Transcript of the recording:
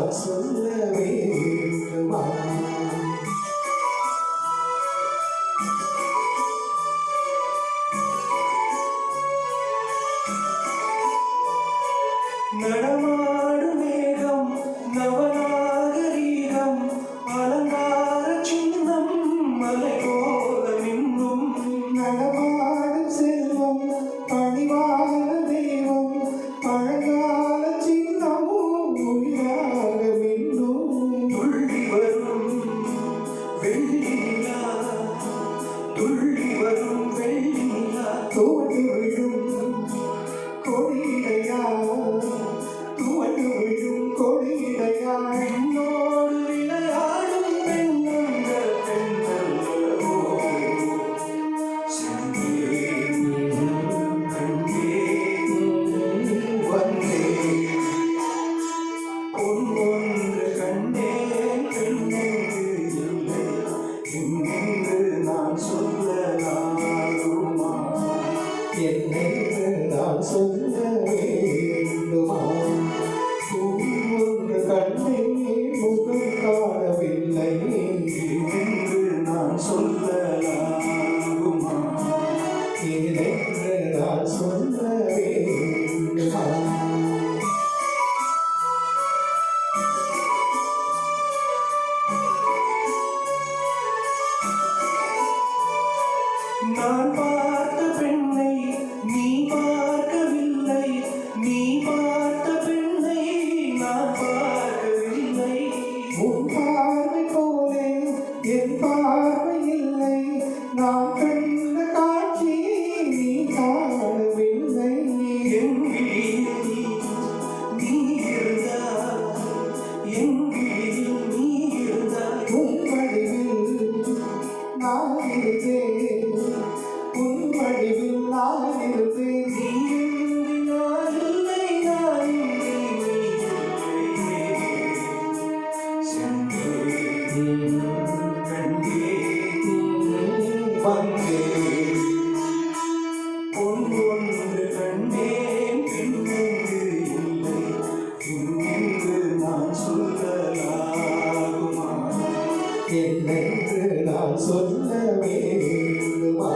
நான் சொல்ல வேண்டுமா? நடமாடும் மேகம் நவநாகரீகம் அலங்கார சின்னம் மலை போல மின்னும் நடமாடும் செல்வம் பணிவான தெய்வம் பழங்கால சின்னம் உயிராக மின்னும் துள்ளி வரும் வெள்ளியா துள்ளி வரும் வெள்ளியா தோடு விழும் கொடியிடையா துவண்டு விழும் கொடியிடையா என்னோடு விளையாடும் பெண்ணந்த பெண்ணல்லவோ சென்றே கண்டே வந்தே ஒன்று கண்டேன் பெண்ணெங்கு இல்லை எங்கெங்கு நான் சொல்லலாகுமா என்னென்று நான் சொல்ல வேண்டுமா? ஒன்று கண்ணே முகம் காணவில்லை என்று நான் சொல்லலாகுமா? என்னென்று நான் சொல்ல வேண்டுமா? நான் பார்த்த பெண்ணை நீ பார்க்கவில்லை, நீ பார்த்த பெண்ணை நான் பார்க்கவில்லை. உன் பார்வை போலே என் பார்வை இல்லை, நான் கண்ட காட்சி நீ காணவில்லை. என் விழியில் நீ இருந்தால், என் விழியில் நீ இருந்தால், உன் வடிவில் நான் இருந்தேன், உன் வடிவில் நான் இருந்தேன். நீ நான் இல்லை, நான் இல்லை, சென்றேன் கண்டேன் வந்தேன் ஒன்று கண்டேன் பெண்ணெங்கு இல்லை இன்னென்று நான் சொல்லலாகுமா? என்னென்று நான் சொல்ல வேண்டுமா?